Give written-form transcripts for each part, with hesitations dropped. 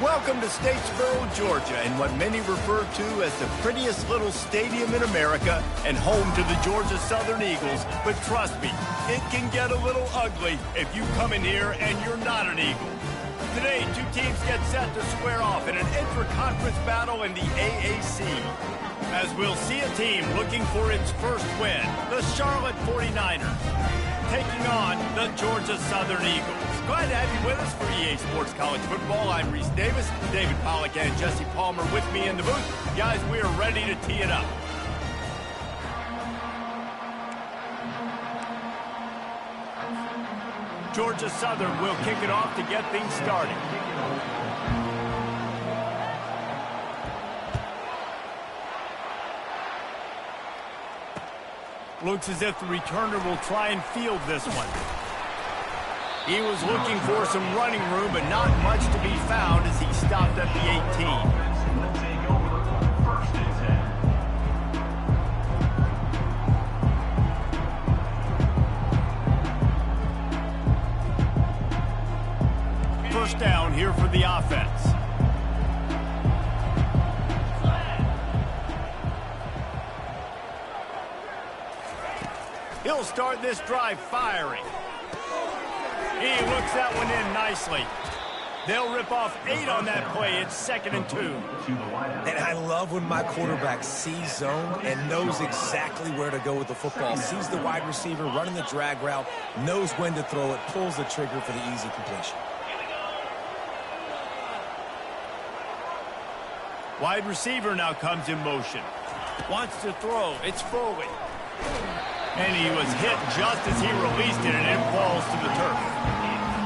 Welcome to Statesboro, Georgia, and what many refer to as the prettiest little stadium in America and home to the Georgia Southern Eagles. But trust me, it can get a little ugly if you come in here and you're not an Eagle. Today, two teams get set to square off in an intra-conference battle in the AAC. As we'll see a team looking for its first win, the Charlotte 49ers, taking on the Georgia Southern Eagles. Glad to have you with us for EA Sports College Football. I'm Reese Davis, David Pollack and Jesse Palmer with me in the booth. Guys, we are ready to tee it up. Georgia Southern will kick it off to get things started. Looks as if the returner will try and field this one. He was looking for some running room, but not much to be found as he stopped at the 18. First down here for the offense. He'll start this drive firing. He looks that one in nicely. They'll rip off 8 on that play. It's 2nd and 2. And I love when my quarterback sees zone and knows exactly where to go with the football. Sees the wide receiver running the drag route, knows when to throw it, pulls the trigger for the easy completion. Wide receiver now comes in motion. Wants to throw. It's Foley. And he was hit just as he released it, and it falls to the turf.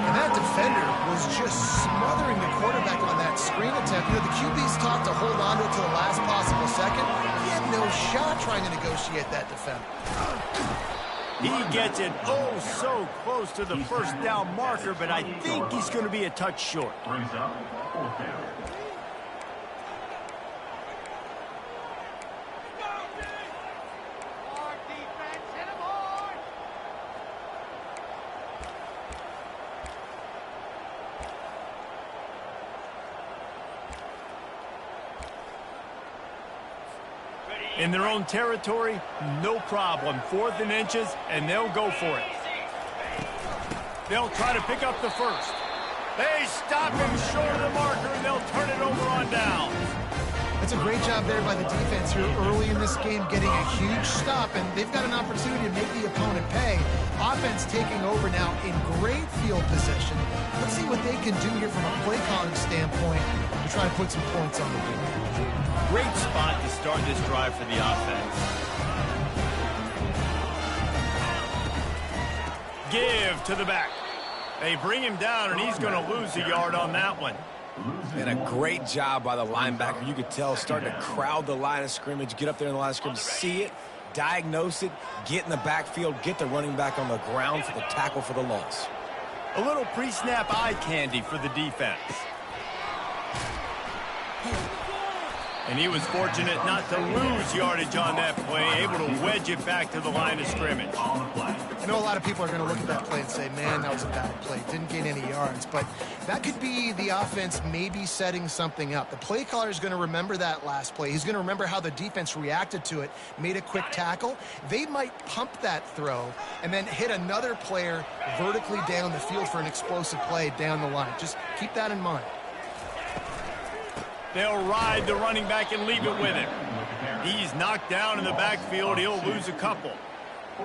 And that defender was just smothering the quarterback on that screen attempt. You know, the QB's taught to hold on to it to the last possible second. He had no shot trying to negotiate that defender. He gets it oh so close to the first down marker, but I think he's going to be a touch short. Brings up 4th down. In their own territory, no problem. 4th and inches, and they'll go for it. They'll try to pick up the first. They stop him short of the marker, and they'll turn it over on down. That's a great job there by the defense here early in this game, getting a huge stop, and they've got an opportunity to make the opponent pay. Offense taking over now in great field position. Let's see what they can do here from a play calling standpoint to try to put some points on the board. Great spot to start this drive for the offense. Give to the back. They bring him down, and he's going to lose a yard on that one. And a great job by the linebacker. You could tell starting to crowd the line of scrimmage, get up there in the line of scrimmage, see it, diagnose it, get in the backfield, get the running back on the ground for the tackle for the loss. A little pre-snap eye candy for the defense. And he was fortunate not to lose yardage on that play, able to wedge it back to the line of scrimmage. I know a lot of people are going to look at that play and say, man, that was a bad play. Didn't gain any yards. But that could be the offense maybe setting something up. The play caller is going to remember that last play. He's going to remember how the defense reacted to it, made a quick tackle. They might pump that throw and then hit another player vertically down the field for an explosive play down the line. Just keep that in mind. They'll ride the running back and leave it with him. He's knocked down in the backfield. He'll lose a couple.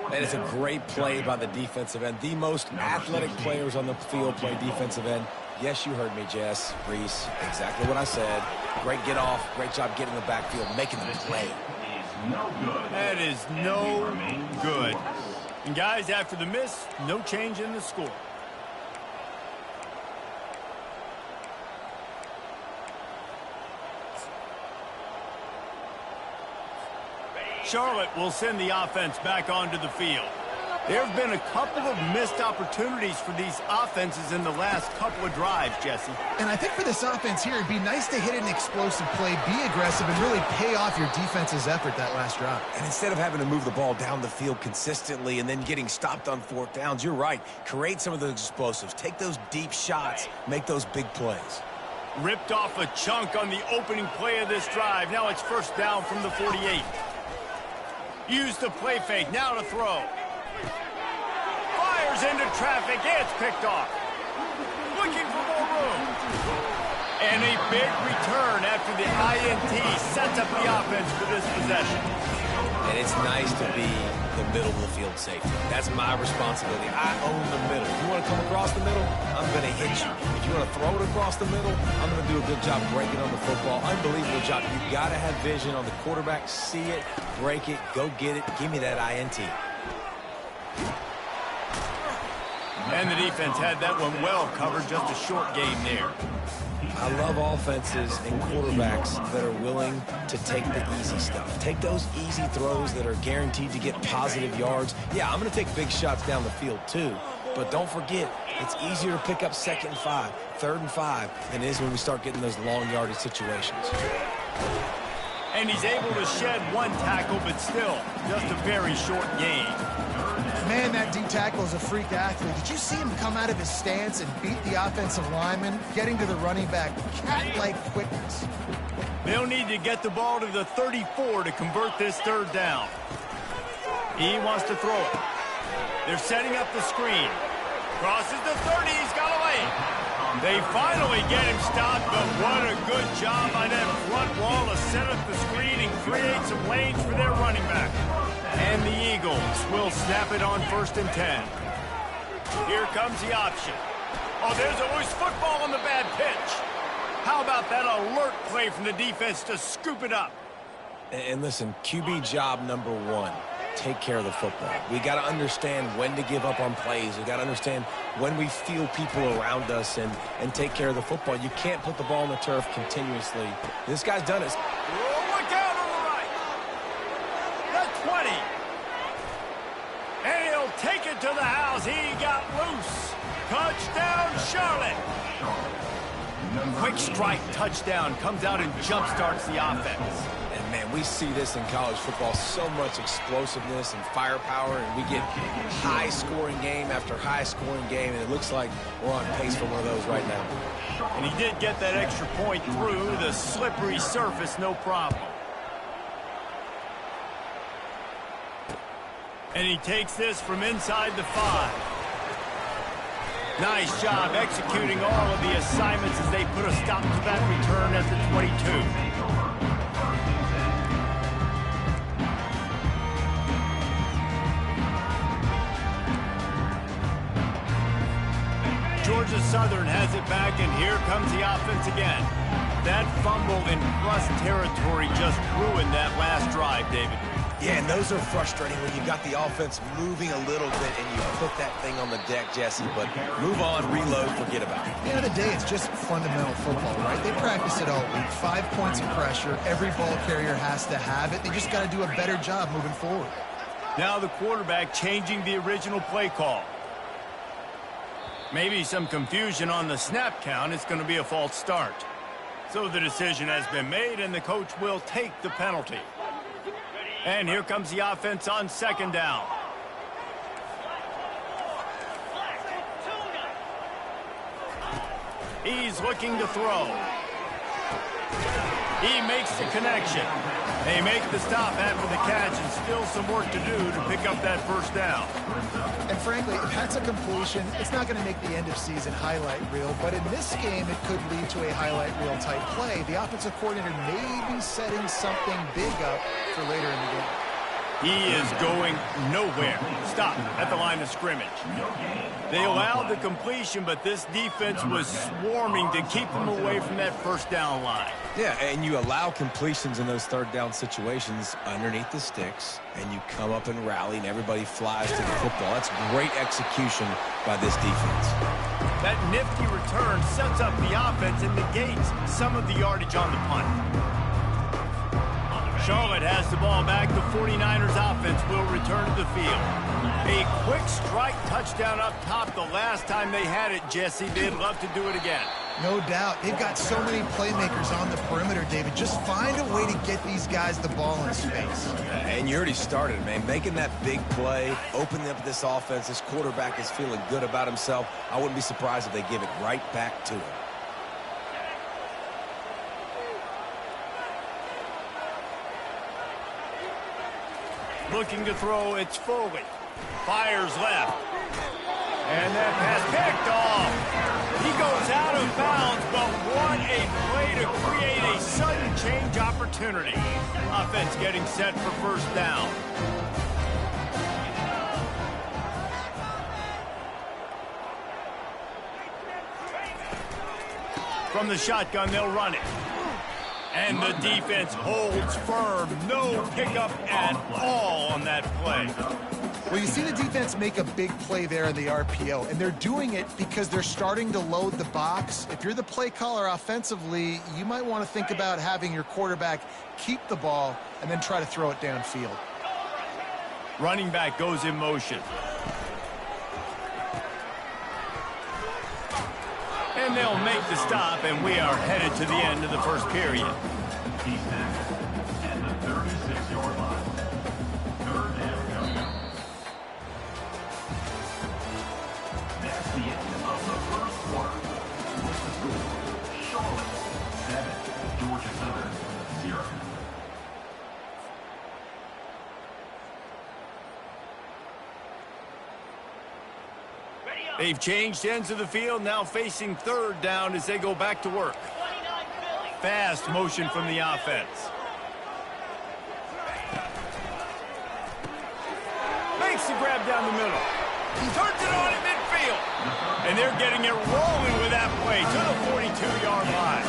And it's a great play by the defensive end. The most athletic players on the field play defensive end. Yes, you heard me, Jess, Reese. Exactly what I said. Great get off. Great job getting in the backfield, making the play. That is no good. And guys, after the miss, no change in the score. Charlotte will send the offense back onto the field. There have been a couple of missed opportunities for these offenses in the last couple of drives, Jesse. And I think for this offense here, it'd be nice to hit an explosive play, be aggressive, and really pay off your defense's effort that last drive. And instead of having to move the ball down the field consistently and then getting stopped on 4th downs, you're right. Create some of those explosives. Take those deep shots. Make those big plays. Ripped off a chunk on the opening play of this drive. Now it's first down from the 48. Use the play fake. Now to throw. Fires into traffic. It's picked off. Looking for more room. And a big return after the INT sets up the offense for this possession. And it's nice to be the middle of the field safety. That's my responsibility. I own the middle. If you want to come across the middle, I'm going to hit you. If you want to throw it across the middle, I'm going to do a good job breaking on the football. Unbelievable job. You got to have vision on the quarterback. See it, break it, go get it. Give me that INT. And the defense had that one well covered. Just a short game there. I love offenses and quarterbacks that are willing to take the easy stuff. Take those easy throws that are guaranteed to get positive yards. Yeah, I'm going to take big shots down the field too. But don't forget, it's easier to pick up 2nd and 5, 3rd and 5 than it is when we start getting those long yardage situations. And he's able to shed one tackle, but still, just a very short gain. Man, that D tackle is a freak athlete. Did you see him come out of his stance and beat the offensive lineman, getting to the running back, cat-like quickness? They'll need to get the ball to the 34 to convert this 3rd down. He wants to throw it. They're setting up the screen. Crosses the 30, he's got away. They finally get him stopped, but what a good job by that front wall to set up the screen and create some lanes for their running back. And the Eagles will snap it on 1st and 10. Here comes the option. Oh, there's a loose football on the bad pitch. How about that alert play from the defense to scoop it up? And listen, QB job number 1. Take care of the football. We got to understand when to give up on plays. We got to understand when we feel people around us and take care of the football. You can't put the ball on the turf continuously. This guy's done it. Oh, look out on the right. The 20. And he'll take it to the house. He got loose. Touchdown, Charlotte. Quick strike touchdown comes out and jump starts the offense. And man, we see this in college football, so much explosiveness and firepower, and we get high-scoring game after high-scoring game, and it looks like we're on pace for one of those right now. And he did get that extra point through the slippery surface, no problem. And he takes this from inside the 5. Nice job executing all of the assignments as they put a stop to that return at the 22. Georgia Southern has it back, and here comes the offense again. That fumble in plus territory just ruined that last drive, David. Yeah, and those are frustrating when you got the offense moving a little bit and you put that thing on the deck, Jesse. But move on, reload, forget about it. At the end of the day, it's just fundamental football, right? They practice it all week. 5 points of pressure. Every ball carrier has to have it. They just got to do a better job moving forward. Now the quarterback changing the original play call. Maybe some confusion on the snap count. It's going to be a false start. So the decision has been made, and the coach will take the penalty. And here comes the offense on 2nd down. He's looking to throw. He makes the connection. They make the stop after the catch, and still some work to do to pick up that 1st down. And frankly, if that's a completion, it's not going to make the end-of-season highlight reel, but in this game, it could lead to a highlight reel type play. The offensive coordinator may be setting something big up for later in the game. He is going nowhere. Stop at the line of scrimmage. They allowed the completion, but this defense was swarming to keep them away from that 1st down line. Yeah, and you allow completions in those 3rd down situations underneath the sticks, and you come up and rally, and everybody flies to the football. That's great execution by this defense. That nifty return sets up the offense and negates some of the yardage on the punt. Charlotte has the ball back. The 49ers offense will return to the field. A quick strike touchdown up top the last time they had it, Jesse. They'd love to do it again. No doubt. They've got so many playmakers on the perimeter, David. Just find a way to get these guys the ball in space. And you already started, man. Making that big play, opening up this offense. This quarterback is feeling good about himself. I wouldn't be surprised if they give it right back to him. Looking to throw, it's Foley. Fires left. And that pass picked off. He goes out of bounds, but what a play to create a sudden change opportunity. Offense getting set for first down. From the shotgun, they'll run it. And the defense holds firm. No pickup at all on that play. Well, you see the defense make a big play there in the RPO, and they're doing it because they're starting to load the box. If you're the play caller offensively, you might want to think about having your quarterback keep the ball and then try to throw it downfield. Running back goes in motion. And they'll make the stop, and we are headed to the end of the first period. Defense at the 36-yard line. Third down. That's the end of the first quarter. With the score, Charlotte 7, Georgia Southern 0. They've changed ends of the field, now facing third down as they go back to work. Fast motion from the offense. Makes the grab down the middle. He turns it on at midfield. And they're getting it rolling with that play to the 42-yard line.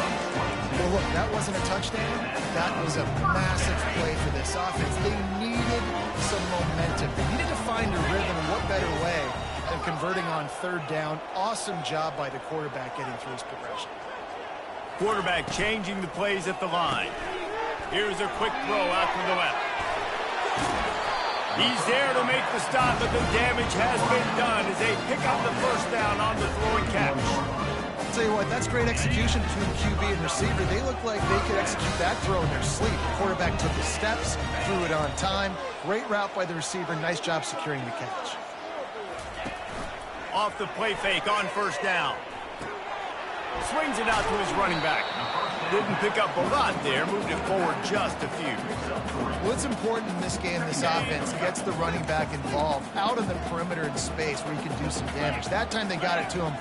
Well, look, that wasn't a touchdown. That was a massive play for this offense. They needed some momentum. They needed to find a rhythm, and what better way than converting on third down. Awesome job by the quarterback getting through his progression. Quarterback changing the plays at the line. Here's a quick throw out to the left. He's there to make the stop, but the damage has been done as they pick up the first down on the throw and catch. I'll tell you what, that's great execution between QB and receiver. They look like they could execute that throw in their sleep. The quarterback took his steps, threw it on time. Great route by the receiver. Nice job securing the catch. Off the play fake on first down. Swings it out to his running back. Didn't pick up a lot there, moved it forward just a few. What's important in this game, this offense gets the running back involved out on the perimeter in space where he can do some damage. That time they got it to him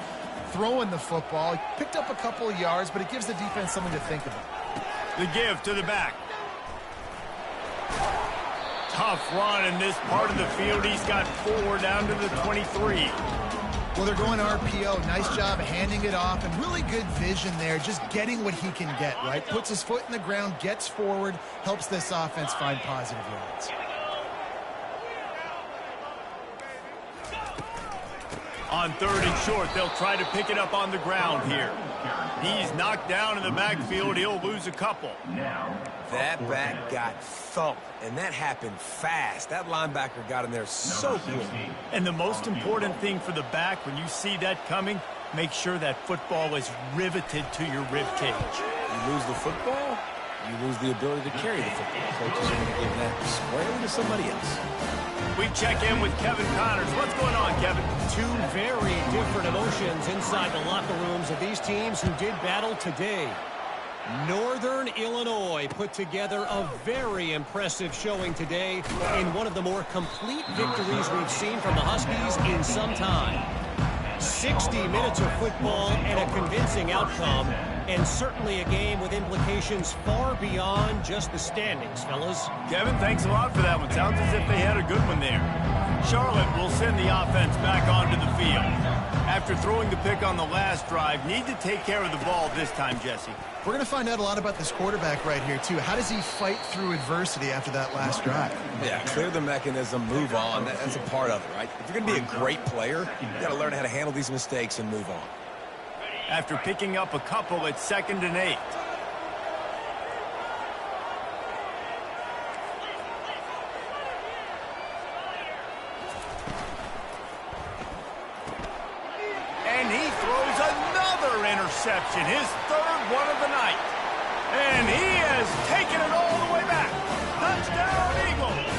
throwing the football. He picked up a couple of yards, but it gives the defense something to think about. The give to the back. Tough run in this part of the field. He's got 4 down to the 23. Well, they're going RPO. Nice job handing it off, and really good vision there, just getting what he can get, right? Puts his foot in the ground, gets forward, helps this offense find positive yards. On third and short, they'll try to pick it up on the ground here. He's knocked down in the backfield. He'll lose a couple. That back got thumped, and that happened fast. That linebacker got in there so quick. And the most important thing for the back, when you see that coming, make sure that football is riveted to your rib cage. You lose the football, you lose the ability to carry the football. Coaches are going to give that squarely to somebody else. We check in with Kevin Connors. What's going on, Kevin? Two very different emotions inside the locker rooms of these teams who did battle today. Northern Illinois put together a very impressive showing today in one of the more complete victories we've seen from the Huskies in some time. 60 minutes of football and a convincing outcome, and certainly a game with implications far beyond just the standings, fellas. Kevin, thanks a lot for that one. Sounds as if they had a good one there. Charlotte will send the offense back onto the field. After throwing the pick on the last drive, need to take care of the ball this time, Jesse. We're going to find out a lot about this quarterback right here, too. How does he fight through adversity after that last drive? Yeah, clear the mechanism, move on. That's a part of it, right? If you're going to be a great player, you got to learn how to handle these mistakes and move on. After picking up a couple, it's 2nd and 8. And he throws another interception, his 3rd one of the night. And he has taken it all the way back. Touchdown, Eagles.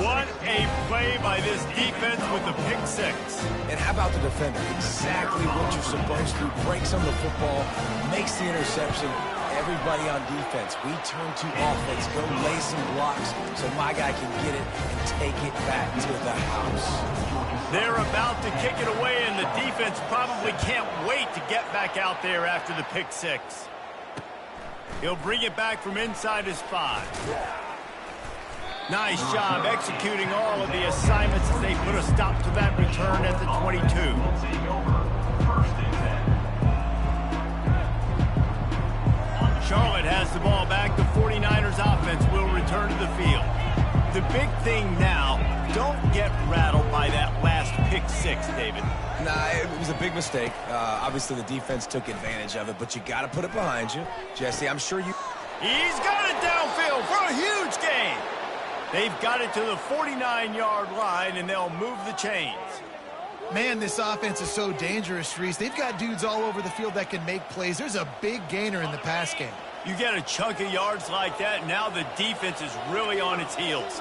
What a play by this defense with the pick 6. And how about the defender? Exactly what you're supposed to. Breaks on the football, makes the interception. everybody on defense. We turn to offense, go lay some blocks so my guy can get it and take it back to the house. They're about to kick it away, and the defense probably can't wait to get back out there after the pick six. He'll bring it back from inside his 5. Nice job executing all of the assignments as they put a stop to that return at the 22. Charlotte has the ball back. The 49ers offense will return to the field. The big thing now, don't get rattled by that last pick six, David. Nah, it was a big mistake. Obviously, the defense took advantage of it, but you got to put it behind you. Jesse, I'm sure you... He's got it downfield for a huge gain. They've got it to the 49-yard line, and they'll move the chains. Man, this offense is so dangerous, Reese. They've got dudes all over the field that can make plays. There's a big gainer in the pass game. You get a chunk of yards like that, now the defense is really on its heels.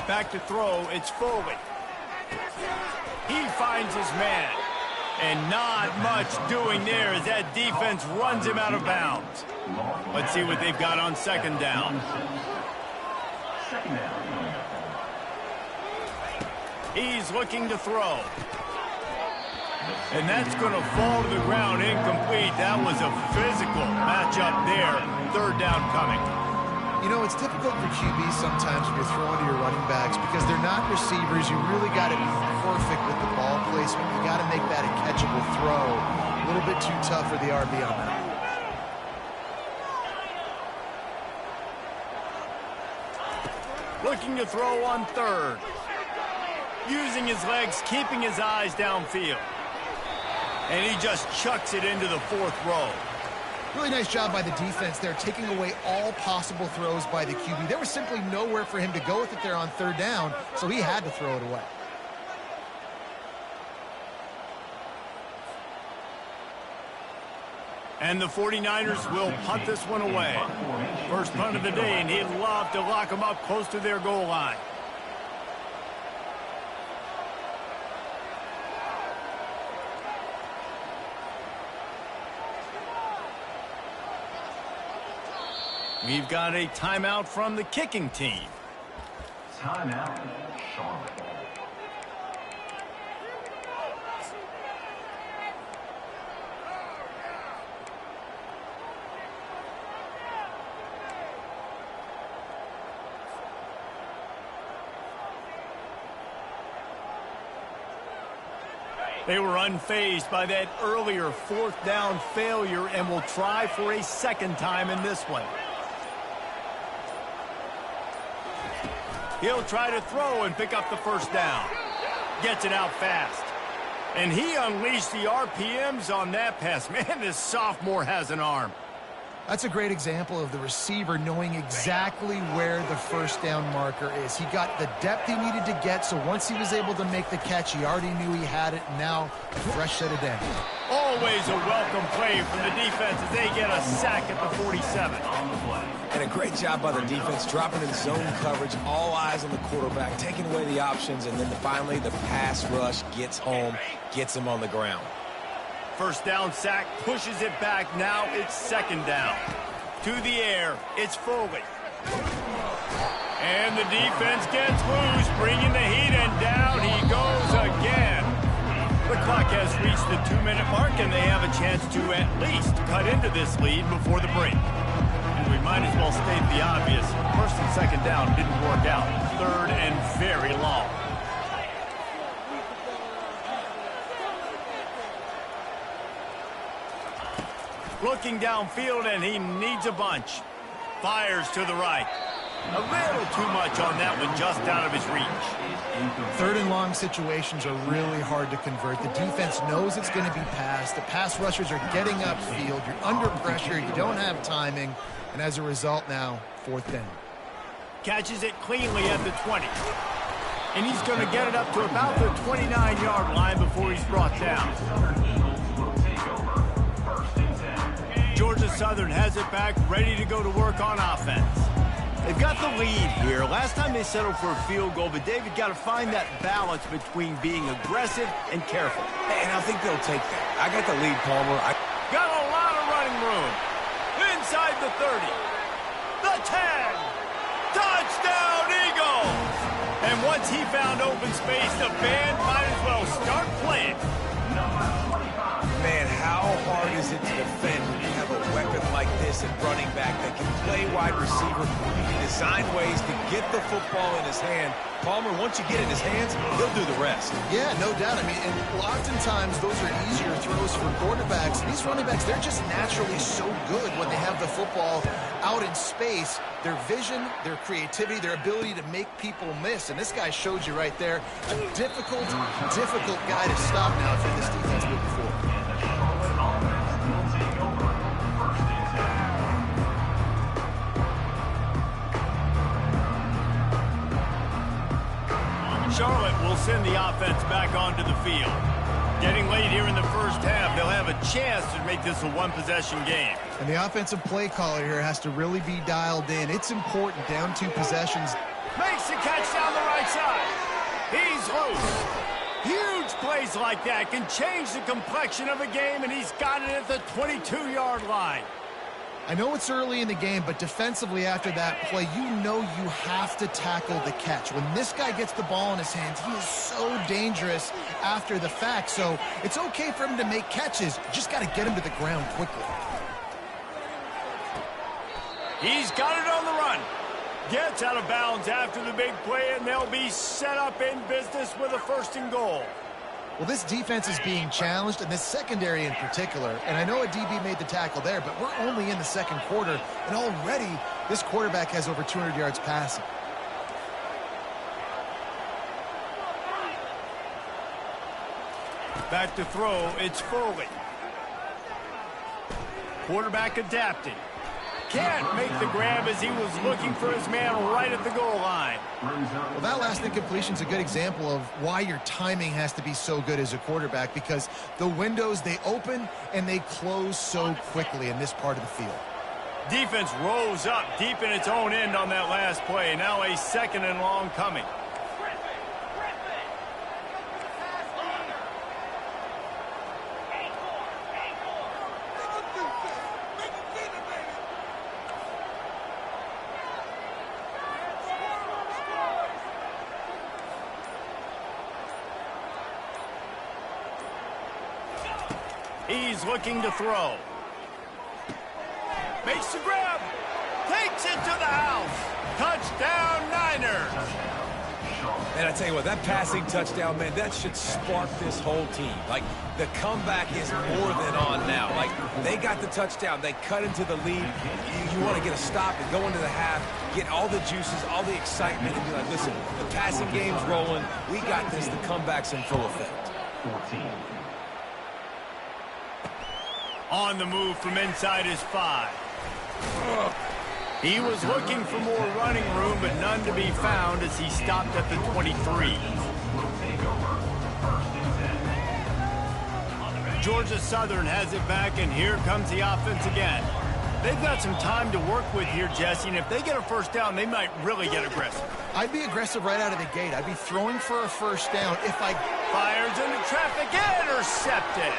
Back to throw, it's Foley. He finds his man. And not much doing there as that defense runs him out of bounds. Let's see what they've got on second down. He's looking to throw. And that's going to fall to the ground incomplete. That was a physical matchup there. Third down coming. You know, it's difficult for QBs sometimes when you're throwing to your running backs because they're not receivers. You really got to be perfect with the ball placement. You got to make that a catchable throw. A little bit too tough for the RB on that. Looking to throw on third. Using his legs, keeping his eyes downfield. And he just chucks it into the fourth row. Really nice job by the defense there, taking away all possible throws by the QB. There was simply nowhere for him to go with it there on third down, so he had to throw it away. And the 49ers will punt this one away. First punt of the day, and he'd love to lock them up close to their goal line. We've got a timeout from the kicking team. Timeout, Charlotte. They were unfazed by that earlier fourth down failure and will try for a second time in this one. He'll try to throw and pick up the first down. Gets it out fast. And he unleashed the RPMs on that pass. Man, this sophomore has an arm. That's a great example of the receiver knowing exactly where the first down marker is. He got the depth he needed to get, so once he was able to make the catch, he already knew he had it, and now a fresh set of downs. Always a welcome play from the defense as they get a sack at the 47. And a great job by the defense, dropping in zone coverage, all eyes on the quarterback, taking away the options, and then finally the pass rush gets home, gets him on the ground. First down sack, pushes it back. Now it's second down. To the air, it's Foley. And the defense gets loose, bringing the heat, and down he goes again. The clock has reached the 2-minute mark, and they have a chance to at least cut into this lead before the break. And we might as well state the obvious. First and second down didn't work out. Third and very long. Looking downfield, and he needs a bunch. Fires to the right. A little too much on that one, just out of his reach. Third and long situations are really hard to convert. The defense knows it's going to be passed. The pass rushers are getting upfield. You're under pressure. You don't have timing. And as a result now, fourth down. Catches it cleanly at the 20. And he's going to get it up to about the 29-yard line before he's brought down. Georgia Southern has it back, ready to go to work on offense. They've got the lead here. Last time they settled for a field goal, but David got to find that balance between being aggressive and careful. And I think they'll take that. I got the lead, Palmer. Got a lot of running room. Inside the 30. The 10. Touchdown, Eagles! And once he found open space, the band might as well start playing. Man, how hard is it to defend when you have a weapon like this at running back that can play wide receiver? You can design ways to get the football in his hand. Palmer, once you get it in his hands, he'll do the rest. Yeah, no doubt. I mean, and oftentimes those are easier throws for quarterbacks. These running backs, they're just naturally so good when they have the football out in space. Their vision, their creativity, their ability to make people miss. And this guy showed you right there, a difficult guy to stop now for this defense moving forward. Charlotte will send the offense back onto the field. Getting late here in the first half, they'll have a chance to make this a one-possession game. And the offensive play caller here has to really be dialed in. It's important, down 2 possessions. Makes the catch down the right side. He's loose. Huge plays like that can change the complexion of a game, and he's got it at the 22-yard line. I know it's early in the game, but defensively after that play, you know you have to tackle the catch. When this guy gets the ball in his hands, he is so dangerous after the fact. So it's okay for him to make catches. You just got to get him to the ground quickly. He's got it on the run. Gets out of bounds after the big play, and they'll be set up in business with a 1st and goal. Well, this defense is being challenged, and this secondary in particular. And I know a DB made the tackle there, but we're only in the 2nd quarter, and already this quarterback has over 200 yards passing. Back to throw, it's Foley. Quarterback adapting. Can't make the grab as he was looking for his man right at the goal line. Well, that last incompletion is a good example of why your timing has to be so good as a quarterback, because the windows, they open and they close so quickly in this part of the field. Defense rose up deep in its own end on that last play. Now a 2nd and long coming. He's looking to throw. Makes the grab. Takes it to the house. Touchdown, Niners. And I tell you what, that passing touchdown, man, that should spark this whole team. Like, the comeback is more than on now. Like, they got the touchdown. They cut into the lead. You want to get a stop and go into the half, get all the juices, all the excitement, and be like, listen, the passing game's rolling. We got this. The comeback's in full effect. 14. On the move from inside his 5. He was looking for more running room, but none to be found as he stopped at the 23. Georgia Southern has it back, and here comes the offense again. They've got some time to work with here, Jesse, and if they get a 1st down, they might really get aggressive. I'd be aggressive right out of the gate. I'd be throwing for a 1st down if I... Fires into traffic, intercepted.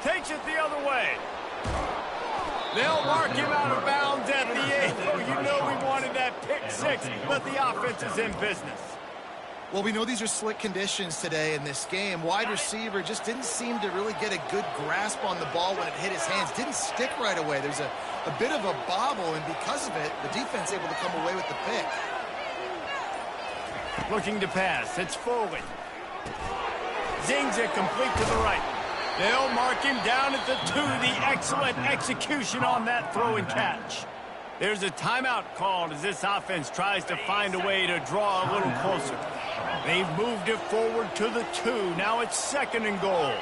Takes it the other way. They'll mark him out of bounds at the 8. Oh, you know we wanted that pick 6, but the offense is in business. Well, we know these are slick conditions today in this game. Wide receiver just didn't seem to really get a good grasp on the ball when it hit his hands. Didn't stick right away. There's a bit of a bobble, and because of it, the defense able to come away with the pick. Looking to pass. It's Foley. Zings it complete to the right. They'll mark him down at the 2. The excellent execution on that throw and catch. There's a timeout called as this offense tries to find a way to draw a little closer. They've moved it forward to the 2. Now it's 2nd and goal.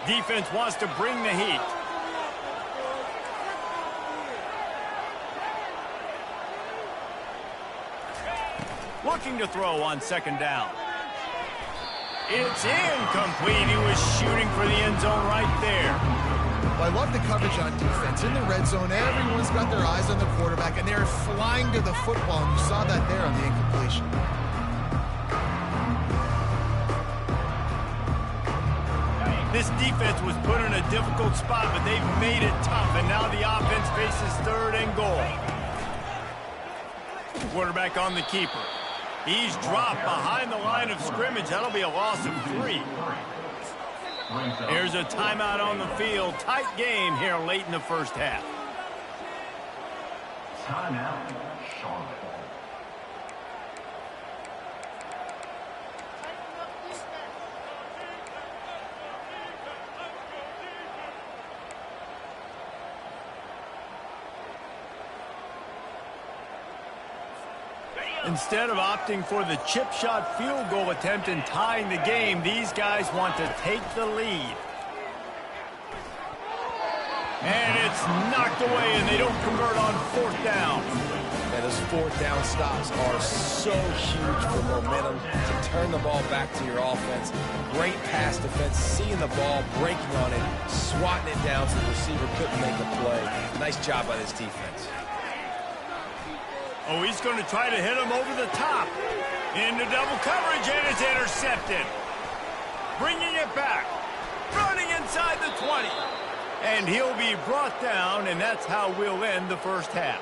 Defense wants to bring the heat. Looking to throw on 2nd down. It's incomplete. He was shooting for the end zone right there. Well, I love the coverage on defense. In the red zone, everyone's got their eyes on the quarterback, and they're flying to the football, and you saw that there on the incompletion. This defense was put in a difficult spot, but they've made it tough, and now the offense faces 3rd and goal. Quarterback on the keeper. He's dropped behind the line of scrimmage. That'll be a loss of 3. Here's a timeout on the field. Tight game here late in the first half. Timeout, Charlotte. Instead of opting for the chip shot field goal attempt and tying the game, these guys want to take the lead. And it's knocked away, and they don't convert on 4th down. And those 4th down stops are so huge for momentum to turn the ball back to your offense. Great pass defense, seeing the ball, breaking on it, swatting it down so the receiver couldn't make a play. Nice job by this defense. Oh, he's going to try to hit him over the top. Into double coverage, and it's intercepted. Bringing it back. Running inside the 20. And he'll be brought down, and that's how we'll end the first half.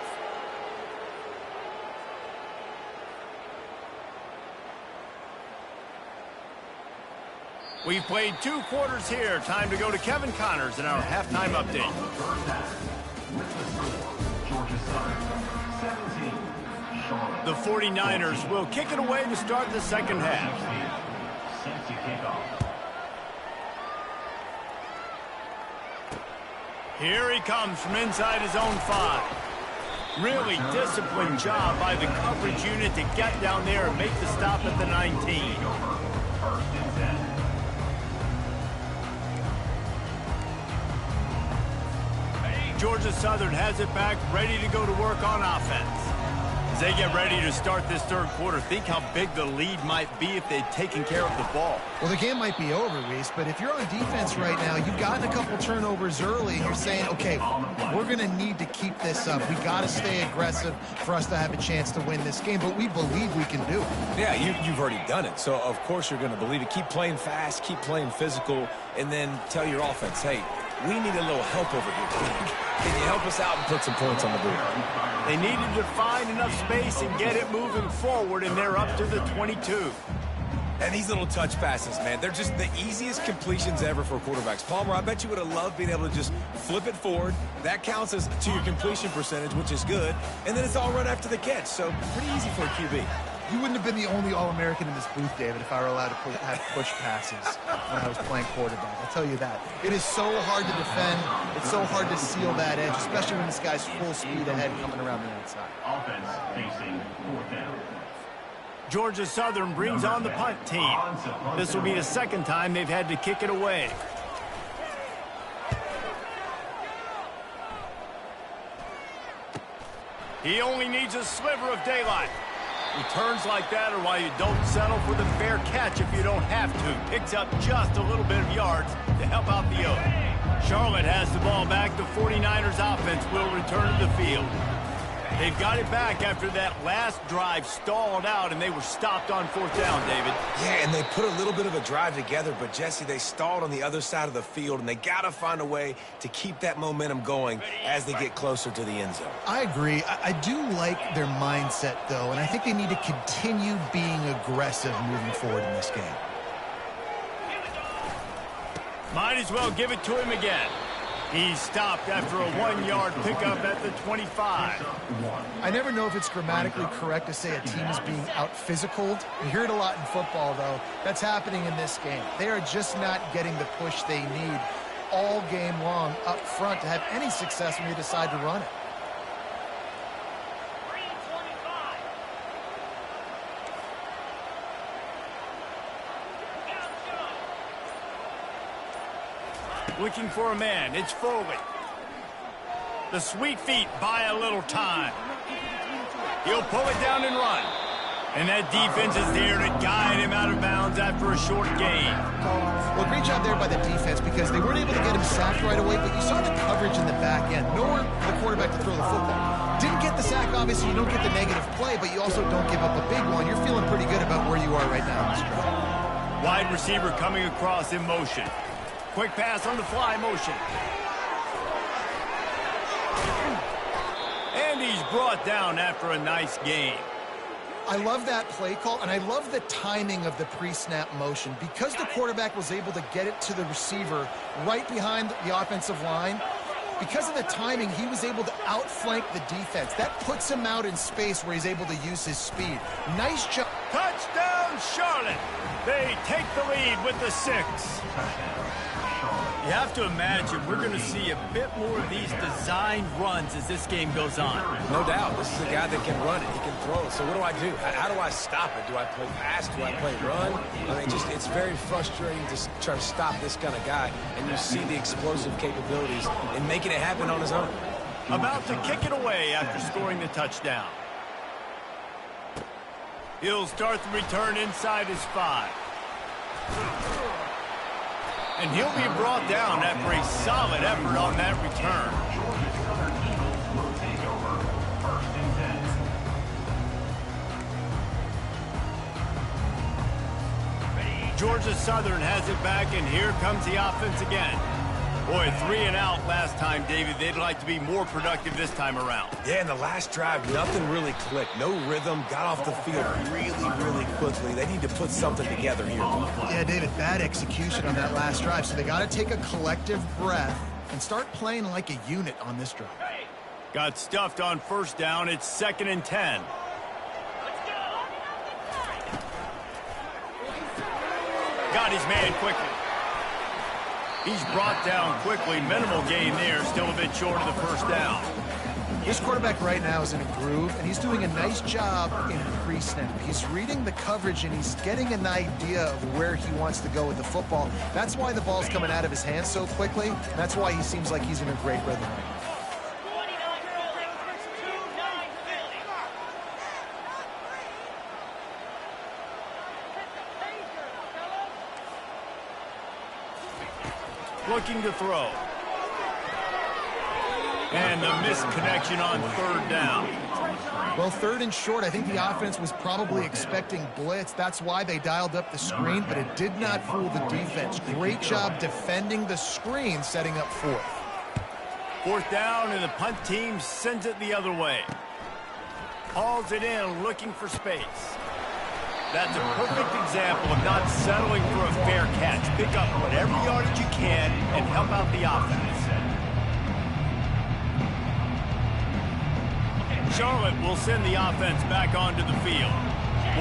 We've played 2 quarters here. Time to go to Kevin Connors in our halftime update. The 49ers will kick it away to start the second half. Here he comes from inside his own 5. Really disciplined job by the coverage unit to get down there and make the stop at the 19. Georgia Southern has it back, ready to go to work on offense. As they get ready to start this 3rd quarter, think how big the lead might be if they'd taken care of the ball. Well, the game might be over, Reese, but if you're on defense right now, you've gotten a couple turnovers early, and you're saying, okay, we're going to need to keep this up. We got to stay aggressive for us to have a chance to win this game, but we believe we can do it. Yeah, you've already done it, so of course you're going to believe it. Keep playing fast, keep playing physical, and then tell your offense, hey, we need a little help over here. Can you help us out and put some points on the board? They needed to find enough space and get it moving forward, and they're up to the 22. And these little touch passes, man, they're just the easiest completions ever for quarterbacks. Palmer, I bet you would have loved being able to just flip it forward. That counts as to your completion percentage, which is good. And then it's all run after the catch, so pretty easy for a QB. You wouldn't have been the only All-American in this booth, David, if I were allowed to have push passes when I was playing quarterback. I'll tell you that. It is so hard to defend. It's so hard to seal that edge, especially when this guy's full speed ahead coming around the outside. Offense facing 4th down. Georgia Southern brings on the punt team. This will be the 2nd time they've had to kick it away. He only needs a sliver of daylight. Returns like that are why you don't settle for the fair catch if you don't have to. Picks up just a little bit of yards to help out the Oak. Charlotte has the ball back. The 49ers offense will return to the field. They've got it back after that last drive stalled out, and they were stopped on 4th down, David. Yeah, and they put a little bit of a drive together, but, Jesse, they stalled on the other side of the field, and they got to find a way to keep that momentum going as they get closer to the end zone. I agree. I do like their mindset, though, and I think they need to continue being aggressive moving forward in this game. Might as well give it to him again. He's stopped after a 1-yard pickup at the 25. I never know if it's grammatically correct to say a team is being out-physicaled. You hear it a lot in football, though. That's happening in this game. They are just not getting the push they need all game long up front to have any success when you decide to run it. Looking for a man. It's Foley. The sweet feet buy a little time. He'll pull it down and run. And that defense is there to guide him out of bounds after a short gain. Well, great job there by the defense because they weren't able to get him sacked right away, but you saw the coverage in the back end. Nowhere for the quarterback to throw the football. Didn't get the sack, obviously. You don't get the negative play, but you also don't give up a big one. You're feeling pretty good about where you are right now in this drive. Wide receiver coming across in motion. Quick pass on the fly motion. And he's brought down after a nice gain. I love that play call, and I love the timing of the pre-snap motion. Because the quarterback was able to get it to the receiver right behind the offensive line, because of the timing, he was able to outflank the defense. That puts him out in space where he's able to use his speed. Nice job. Touchdown, Charlotte! They take the lead with the 6. You have to imagine we're going to see a bit more of these designed runs as this game goes on. No doubt. This is a guy that can run it. He can throw it. So what do I do? How do I stop it? Do I play pass? Do I play run? I mean, it's very frustrating to try to stop this kind of guy. And you see the explosive capabilities in making it happen on his own. About to kick it away after scoring the touchdown. He'll start the return inside his 5. And he'll be brought down after a solid effort on that return. Georgia Southern has it back, and here comes the offense again. Boy, 3 and out last time, David. They'd like to be more productive this time around. Yeah, in the last drive, nothing really clicked. No rhythm, got off the field really quickly. They need to put something together here. Yeah, David, bad execution on that last drive. So they got to take a collective breath and start playing like a unit on this drive. Got stuffed on first down. It's 2nd and 10. Got his man quickly. He's brought down quickly. Minimal gain there. Still a bit short of the first down. This quarterback right now is in a groove, and he's doing a nice job in pre-snap. He's reading the coverage, and he's getting an idea of where he wants to go with the football. That's why the ball's coming out of his hands so quickly. That's why he seems like he's in a great rhythm right now. Looking to throw. And the misconnection on 3rd down. Well, 3rd and short, I think the offense was probably expecting blitz. That's why they dialed up the screen, but it did not fool the defense. Great job defending the screen, setting up 4th. 4th down, and the punt team sends it the other way. Hauls it in, looking for space. That's a perfect example of not settling for a fair catch. Pick up whatever yardage you can and help out the offense. Charlotte will send the offense back onto the field.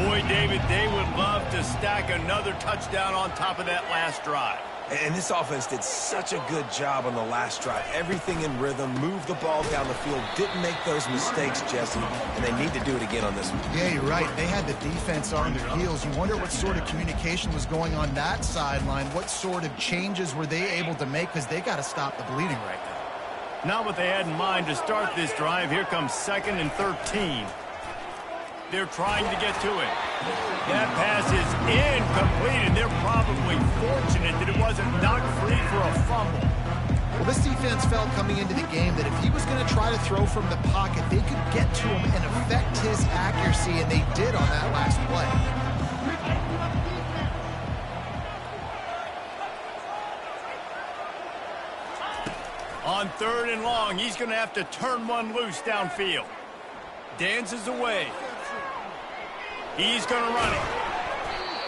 Boy, David, they would love to stack another touchdown on top of that last drive. And this offense did such a good job on the last drive. Everything in rhythm, moved the ball down the field, didn't make those mistakes, Jesse, and they need to do it again on this one. Yeah, you're right. They had the defense on their heels. You wonder what sort of communication was going on that sideline. What sort of changes were they able to make, because they got to stop the bleeding right now. Not what they had in mind to start this drive. Here comes 2nd and 13. They're trying to get to it. That pass is incomplete, and they're probably fortunate that it wasn't knocked free for a fumble. Well, this defense felt coming into the game that if he was going to try to throw from the pocket, they could get to him and affect his accuracy, and they did on that last play. On 3rd and long, he's going to have to turn one loose downfield. Dances away. He's going to run it.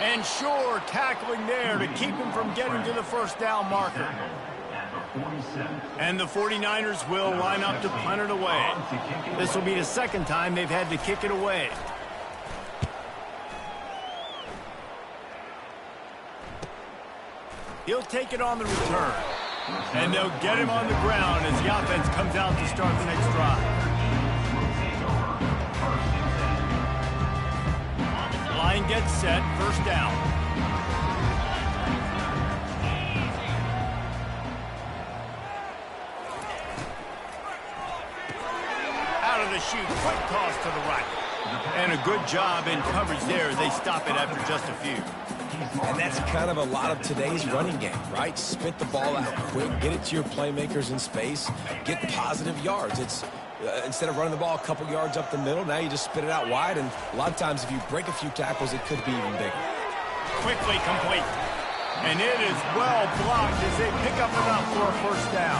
And sure, tackling there to keep him from getting to the first down marker. And the 49ers will line up to punt it away. This will be the 2nd time they've had to kick it away. He'll take it on the return. And they'll get him on the ground as the offense comes out to start the next drive. Line gets set, 1st down. Out of the chute, quick toss to the right. And a good job in coverage there as they stop it after just a few. And that's kind of a lot of today's running game, right? Spit the ball out quick, get it to your playmakers in space, get positive yards. It's instead of running the ball a couple yards up the middle, now you just spit it out wide, and a lot of times if you break a few tackles, it could be even bigger. Quickly complete. And it is well blocked as they pick up enough for a first down.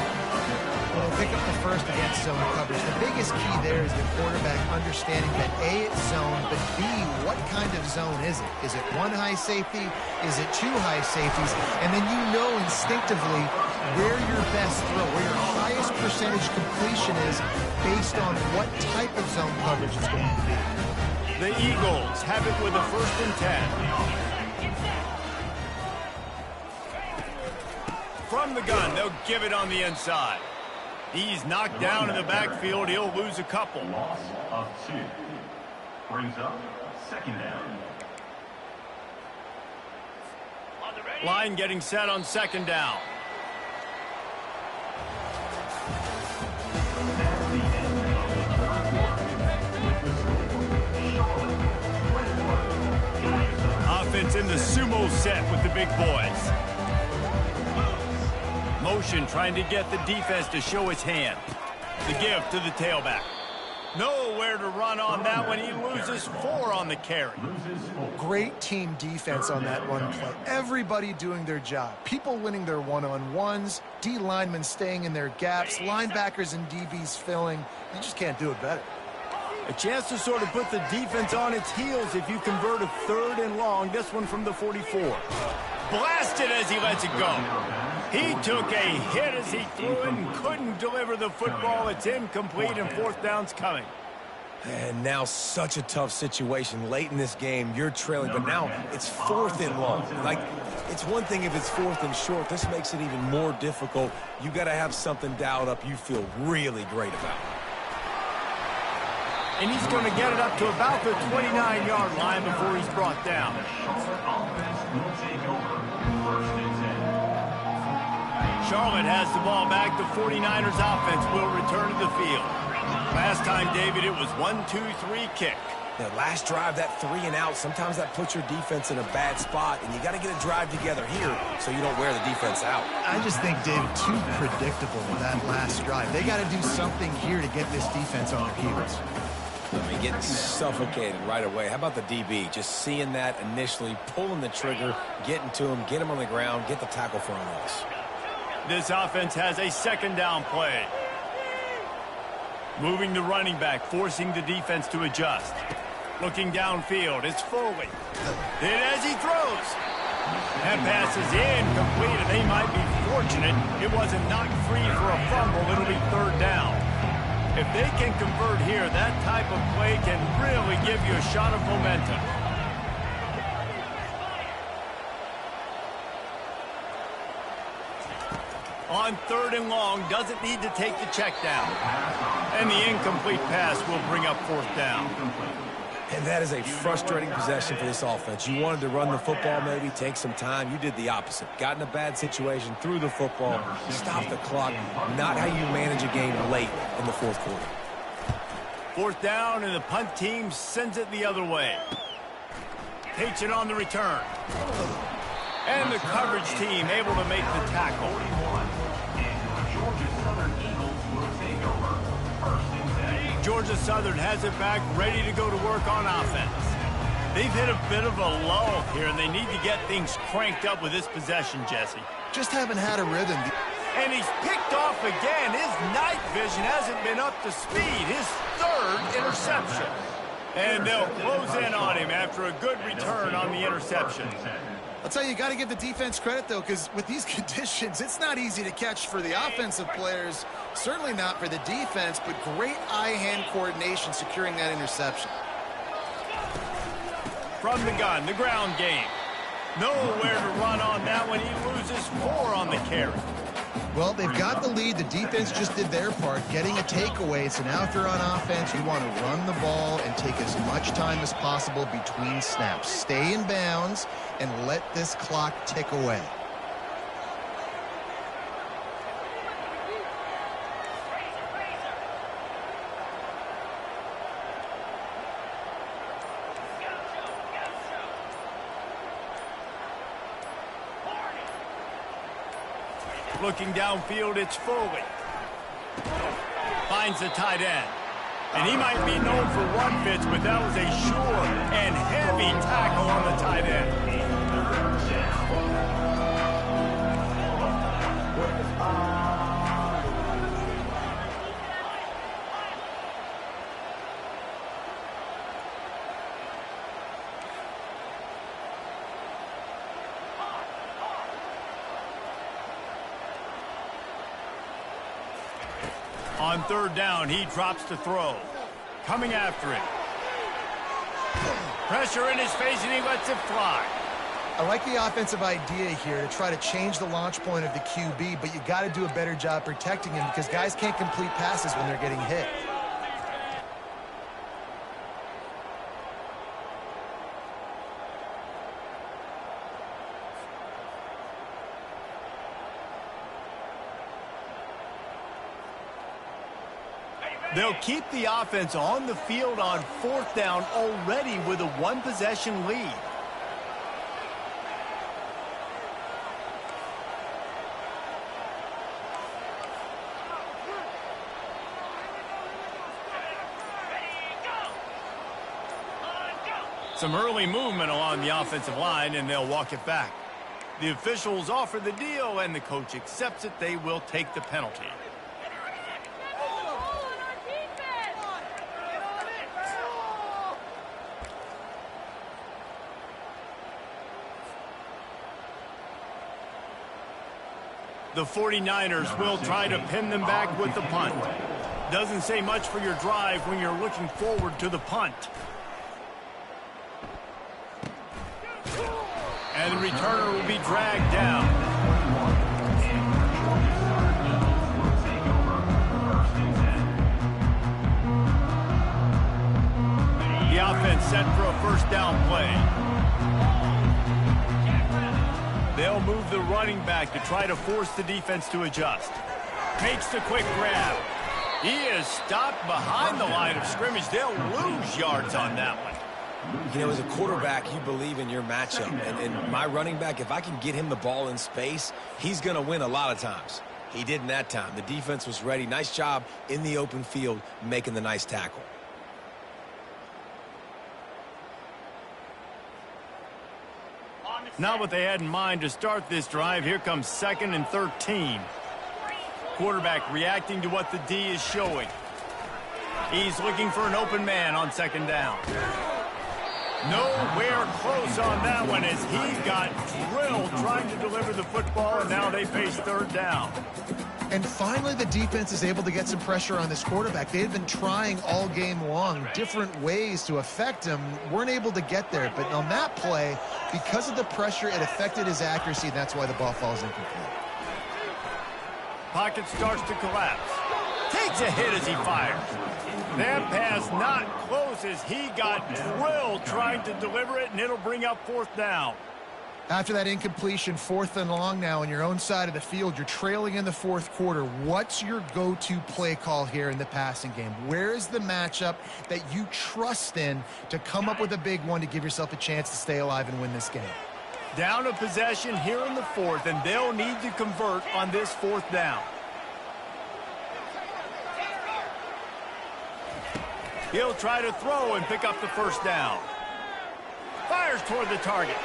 Well, they pick up the first against zone coverage. The biggest key there is the quarterback understanding that A, it's zone, but B, what kind of zone is it? Is it one high safety? Is it two high safeties? And then you know instinctively where your best throw, where your highest percentage completion is based on what type of zone coverage it's going to be. The Eagles have it with a 1st and 10. From the gun, they'll give it on the inside. He's knocked down in the backfield. He'll lose a couple. Loss of 2. Brings up 2nd down. Line getting set on 2nd down. That's the end of the 3rd quarter. With the score, Charlotte 21. Offense in the sumo set with the big boys. Motion trying to get the defense to show its hand. The give to the tailback. Nowhere to run on that one. He loses 4 on the carry. Great team defense on that run play. Everybody doing their job. People winning their one-on-ones. D linemen staying in their gaps. Linebackers and DBs filling. You just can't do it better. A chance to sort of put the defense on its heels if you convert a 3rd and long. This one from the 44. Blasted as he lets it go. He took a hit as he threw it and couldn't deliver the football. It's incomplete and 4th down's coming. And now such a tough situation. Late in this game, you're trailing, but now it's 4th and long. Like, it's one thing if it's 4th and short. This makes it even more difficult. You got to have something dialed up you feel really great about. And he's going to get it up to about the 29-yard line before he's brought down. Charlotte has the ball back. The 49ers offense will return to the field. Last time, David, it was 1-2-3 kick. That last drive, that 3 and out, sometimes that puts your defense in a bad spot, and you got to get a drive together here so you don't wear the defense out. I just think, David, too predictable with that last drive. They got to do something here to get this defense on their heels. I mean, getting suffocated right away. How about the DB? Just seeing that initially, pulling the trigger, getting to him, get him on the ground, get the tackle for a loss. This offense has a 2nd down play. Moving the running back, forcing the defense to adjust. Looking downfield, it's Foley. Hit as he throws. That pass is incomplete, and they might be fortunate it wasn't knocked free for a fumble. It'll be 3rd down. If they can convert here, that type of play can really give you a shot of momentum. On 3rd and long, doesn't need to take the check down. And the incomplete pass will bring up 4th down. And that is a frustrating possession for this offense. You wanted to run the football, maybe take some time. You did the opposite. Got in a bad situation, threw the football, stopped the clock. Not how you manage a game late in the 4th quarter. 4th down, and the punt team sends it the other way. Takes it on the return. And the coverage team able to make the tackle. Georgia Southern has it back, ready to go to work on offense. They've hit a bit of a lull here, and they need to get things cranked up with this possession, Jesse. Just haven't had a rhythm. And he's picked off again. His night vision hasn't been up to speed. His 3rd interception. And they'll close in on him after a good return on the interception. I'll tell you, you got to give the defense credit, though, because with these conditions, it's not easy to catch for the offensive players. Certainly not for the defense, but great eye-hand coordination securing that interception. From the gun, the ground game. Nowhere to run on that one. He loses 4 on the carry. Well, they've got the lead. The defense just did their part, getting a takeaway. So now if you're on offense, you want to run the ball and take as much time as possible between snaps. Stay in bounds and let this clock tick away. looking downfield, it's Foley. Finds the tight end. And he might be known for one pitch, but that was a sure and heavy tackle on the tight end. On third down, he drops to throw. Coming after it. Pressure in his face, and he lets it fly. I like the offensive idea here to try to change the launch point of the QB, but you got to do a better job protecting him because guys can't complete passes when they're getting hit. They'll keep the offense on the field on fourth down already with a one-possession lead. Some early movement along the offensive line, and they'll walk it back. The officials offer the deal, and the coach accepts it. They will take the penalty. The 49ers will try to pin them back with the punt. Doesn't say much for your drive when you're looking forward to the punt. And the returner will be dragged down. The offense set for a first down play. They'll move the running back to try to force the defense to adjust. Makes the quick grab. He is stopped behind the line of scrimmage. They'll lose yards on that one. You know, as a quarterback, you believe in your matchup. And my running back, if I can get him the ball in space, he's going to win a lot of times. He didn't that time. The defense was ready. Nice job in the open field making the nice tackle. Not what they had in mind to start this drive. Here comes 2nd and 13. Quarterback reacting to what the D is showing. He's looking for an open man on 2nd down. Nowhere close on that one as he got drilled trying to deliver the football, and now they face 3rd down. And finally, the defense is able to get some pressure on this quarterback. They had been trying all game long different ways to affect him. Weren't able to get there. But on that play, because of the pressure, it affected his accuracy, and that's why the ball falls incomplete. Pocket starts to collapse. Takes a hit as he fires. That pass not close as he got drilled trying to deliver it, and it'll bring up 4th down. After that incompletion, 4th and long now on your own side of the field, you're trailing in the 4th quarter. What's your go-to play call here in the passing game? Where is the matchup that you trust in to come up with a big one to give yourself a chance to stay alive and win this game? Down a possession here in the 4th, and they'll need to convert on this 4th down. He'll try to throw and pick up the 1st down. Fires toward the target.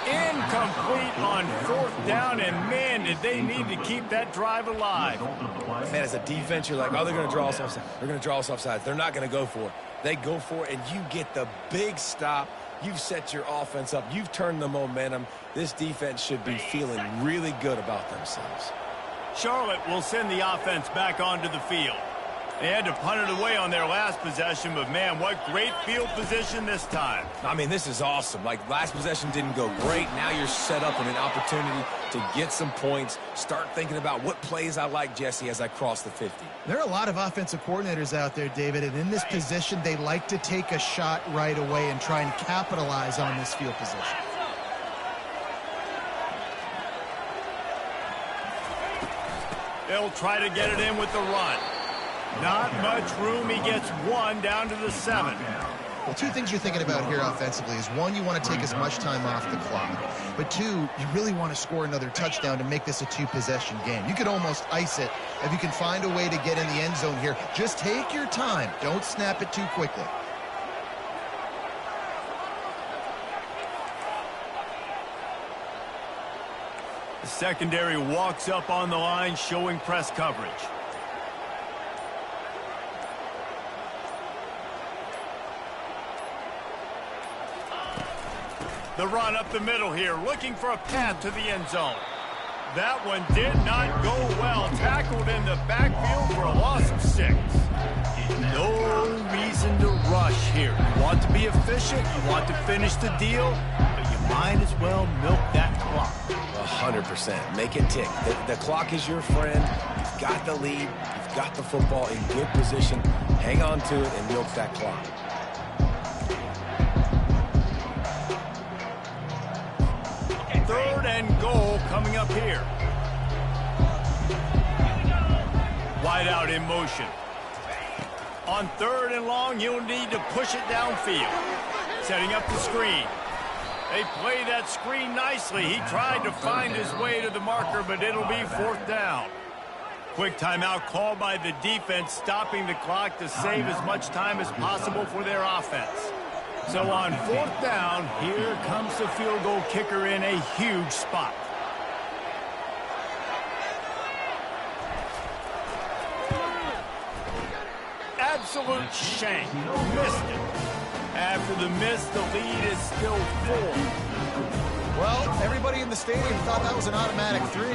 Incomplete on 4th down, and man, did they need to keep that drive alive. Man, as a defense, you're like, oh, they're going to draw us offside. They're going to draw us offside. They're not going to go for it. They go for it, and you get the big stop. You've set your offense up. You've turned the momentum. This defense should be feeling really good about themselves. Charlotte will send the offense back onto the field. They had to punt it away on their last possession, but man, what great field position this time. I mean, this is awesome. Like, last possession didn't go great. Now you're set up in an opportunity to get some points. Start thinking about what plays I like, Jesse, as I cross the 50. There are a lot of offensive coordinators out there, David, and in this position, they like to take a shot right away and try and capitalize on this field position. They'll try to get it in with the run. Not much room. He gets 1 down to the 7. Well, two things you're thinking about here offensively is, one, you want to take as much time off the clock. But two, you really want to score another touchdown to make this a two-possession game. You could almost ice it if you can find a way to get in the end zone here. Just take your time. Don't snap it too quickly. The secondary walks up on the line, showing press coverage. The run up the middle here, looking for a path to the end zone. That one did not go well. Tackled in the backfield for a loss of 6. No reason to rush here. You want to be efficient, you want to finish the deal, but you might as well milk that clock. 100%. Make it tick. The clock is your friend. You've got the lead. You've got the football in good position. Hang on to it and milk that clock. Third and goal coming up here. Wide out in motion. On third and long, you'll need to push it downfield. Setting up the screen. They play that screen nicely. He tried to find his way to the marker, but it'll be 4th down. Quick timeout called by the defense, stopping the clock to save as much time as possible for their offense. So on 4th down, here comes the field goal kicker in a huge spot. Absolute shank. Missed it. After the miss, the lead is still 4. Well, everybody in the stadium thought that was an automatic 3.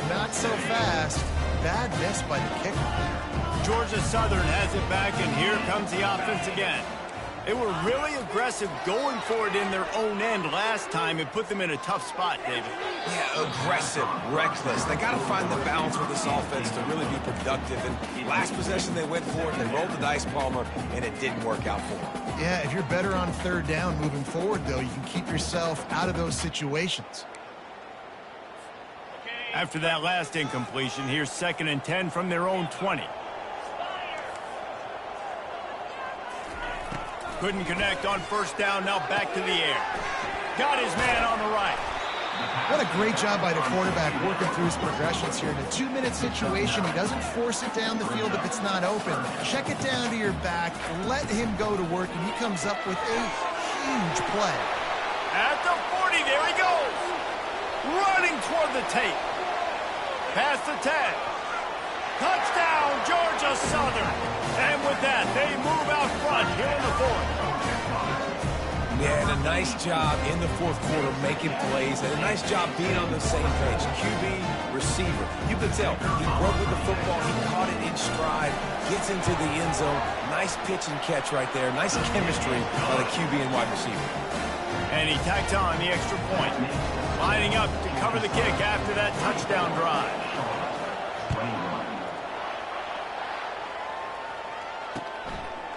Not so fast. Bad miss by the kicker. Georgia Southern has it back, and here comes the offense again. They were really aggressive going for it in their own end last time and put them in a tough spot, David. Yeah, aggressive, reckless. They got to find the balance with this offense to really be productive. And last possession they went for it, they rolled the dice, Palmer, and it didn't work out for them. Yeah, if you're better on 3rd down moving forward, though, you can keep yourself out of those situations. After that last incompletion, here's 2nd and 10 from their own 20. Couldn't connect on 1st down, now back to the air. Got his man on the right. What a great job by the quarterback working through his progressions here. In a 2-minute situation, he doesn't force it down the field if it's not open. Check it down to your back, let him go to work, and he comes up with a huge play. At the 40, there he goes. Running toward the tape. Past the 10. Touchdown, Georgia Southern. And with that, they move out front here in the 4th. Yeah, and a nice job in the 4th quarter making plays, and a nice job being on the same page. QB, receiver. You could tell he broke with the football. He caught it in stride, gets into the end zone. Nice pitch and catch right there. Nice chemistry by the QB and wide receiver. And he tacked on the extra point. Lining up to cover the kick after that touchdown drive.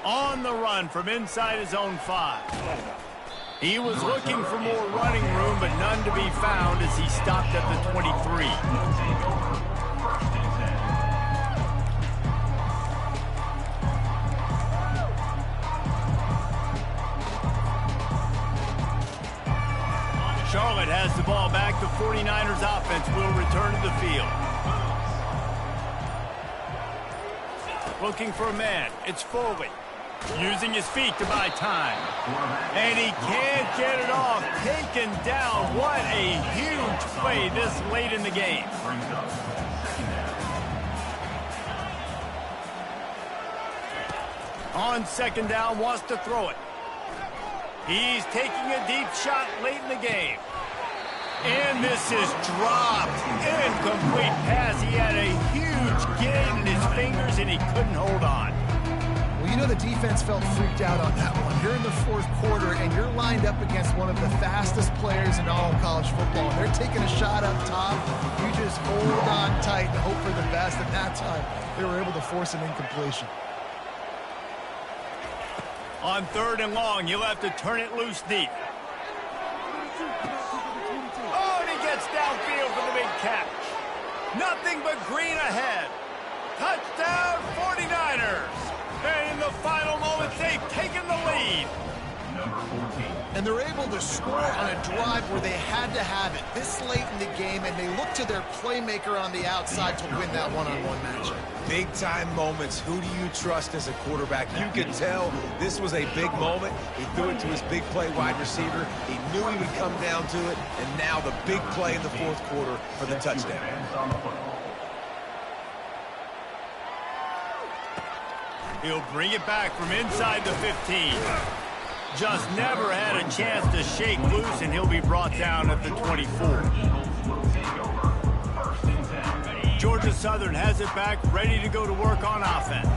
On the run from inside his own 5. He was looking for more running room, but none to be found as he stopped at the 23. Charlotte has the ball back. The 49ers offense will return to the field. Looking for a man. It's Foley. Using his feet to buy time. And he can't get it off. Taken down. What a huge play this late in the game. On 2nd down, wants to throw it. He's taking a deep shot late in the game. And this is dropped. Incomplete pass. He had a huge gain in his fingers, and he couldn't hold on. Well, you know the defense felt freaked out on that one. You're in the 4th quarter, and you're lined up against one of the fastest players in all of college football. They're taking a shot up top. You just hold on tight and hope for the best. And that time, they were able to force an incompletion. On 3rd and long, you'll have to turn it loose deep. Oh, and he gets downfield for the big catch. Nothing but green ahead. Touchdown, 49ers. And in the final moments, they've taken the lead. number 14. And they're able to score on a drive where they had to have it this late in the game, and they look to their playmaker on the outside to win that one-on-one matchup. Big-time moments. Who do you trust as a quarterback? You could tell this was a big moment. He threw it to his big play wide receiver. He knew he would come down to it, and now the big play in the fourth quarter for the touchdown. He'll bring it back from inside the 15. Just never had a chance to shake loose, and he'll be brought down at the 24. Georgia Southern has it back, ready to go to work on offense.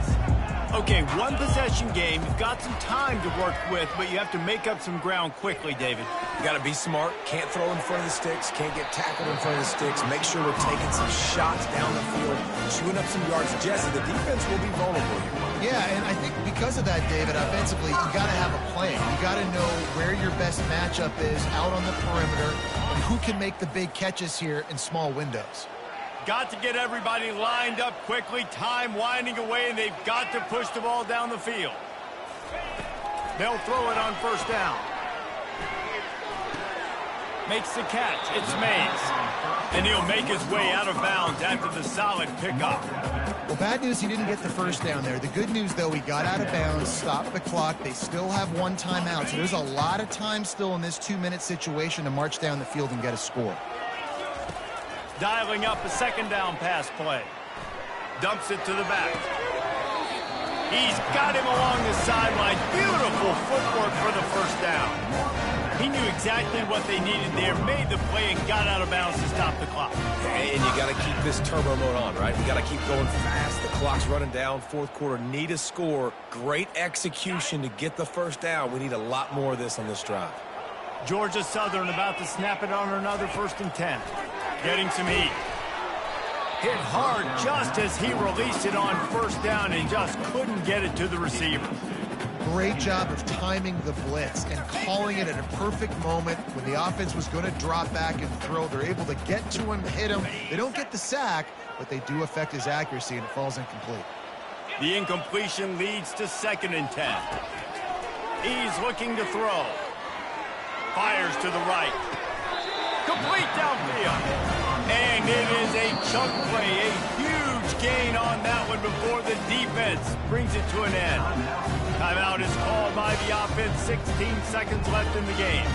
Okay, one possession game. You've got some time to work with, but you have to make up some ground quickly, David. You got to be smart. Can't throw in front of the sticks. Can't get tackled in front of the sticks. Make sure we're taking some shots down the field, chewing up some yards. Jesse, the defense will be vulnerable here. Yeah, and I think because of that, David, offensively, you got to have a plan. You got to know where your best matchup is out on the perimeter and who can make the big catches here in small windows. Got to get everybody lined up quickly. Time winding away, and they've got to push the ball down the field. They'll throw it on first down. Makes the catch. It's Mays. And he'll make his way out of bounds after the solid pickup. Well, bad news, he didn't get the first down there. The good news, though, he got out of bounds, stopped the clock. They still have one timeout, so there's a lot of time still in this 2-minute situation to march down the field and get a score. Dialing up a second down pass play. Dumps it to the back. He's got him along the sideline. Beautiful footwork for the first down. He knew exactly what they needed there, made the play, and got out of bounds to stop the clock. And you got to keep this turbo mode on, right? We got to keep going fast. The clock's running down. Fourth quarter, need a score. Great execution to get the first down. We need a lot more of this on this drive. Georgia Southern about to snap it on another 1st and 10. Getting some heat. Hit hard just as he released it on first down and just couldn't get it to the receiver. Great job of timing the blitz and calling it at a perfect moment when the offense was going to drop back and throw. They're able to get to him, hit him. They don't get the sack, but they do affect his accuracy, and it falls incomplete. The incompletion leads to 2nd and 10. He's looking to throw. Fires to the right. Complete downfield. And it is a chunk play, a huge gain on that one before the defense brings it to an end. Timeout is called by the offense, 16 seconds left in the game.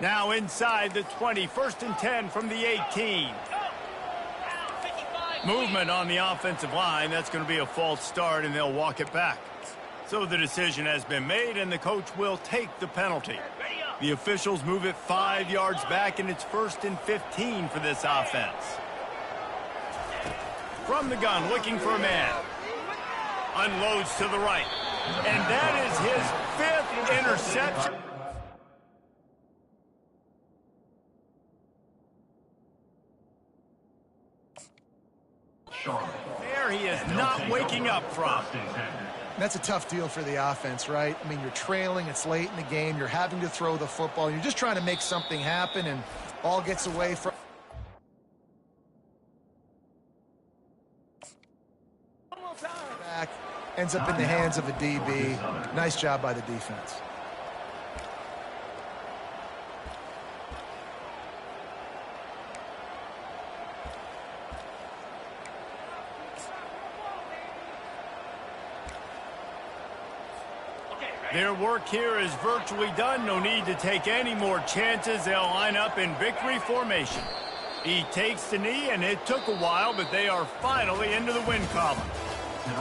Now inside the 20, 1st and 10 from the 18. Movement on the offensive line. That's going to be a false start, and they'll walk it back. So the decision has been made, and the coach will take the penalty. The officials move it 5 yards back, and it's 1st and 15 for this offense. From the gun, looking for a man. Unloads to the right. And that is his 5th interception. There he is not waking up from. That's a tough deal for the offense, right? I mean, you're trailing, it's late in the game, you're having to throw the football, you're just trying to make something happen, and ball gets away from... Back, ends up in the hands of a DB. Nice job by the defense. Their work here is virtually done. No need to take any more chances. They'll line up in victory formation. He takes the knee, and it took a while, but they are finally into the win column.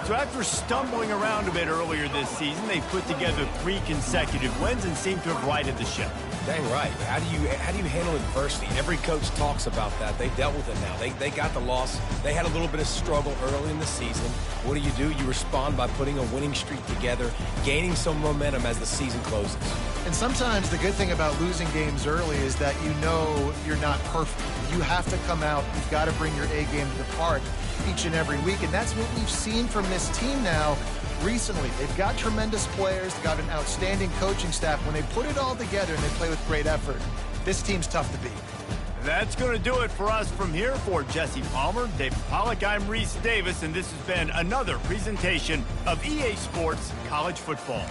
So after stumbling around a bit earlier this season, they put together 3 consecutive wins and seem to have righted the ship. Dang right. How do you handle adversity? Every coach talks about that. They dealt with it now. They got the loss. They had a little bit of struggle early in the season. What do? You respond by putting a winning streak together, gaining some momentum as the season closes. And sometimes the good thing about losing games early is that you know you're not perfect. You have to come out. You've got to bring your A game to the park each and every week. And that's what we've seen from this team now recently. They've got tremendous players. They've got an outstanding coaching staff. When they put it all together and they play with great effort, this team's tough to beat. That's going to do it for us from here. For Jesse Palmer, David Pollack, I'm Reese Davis, and this has been another presentation of EA Sports College Football.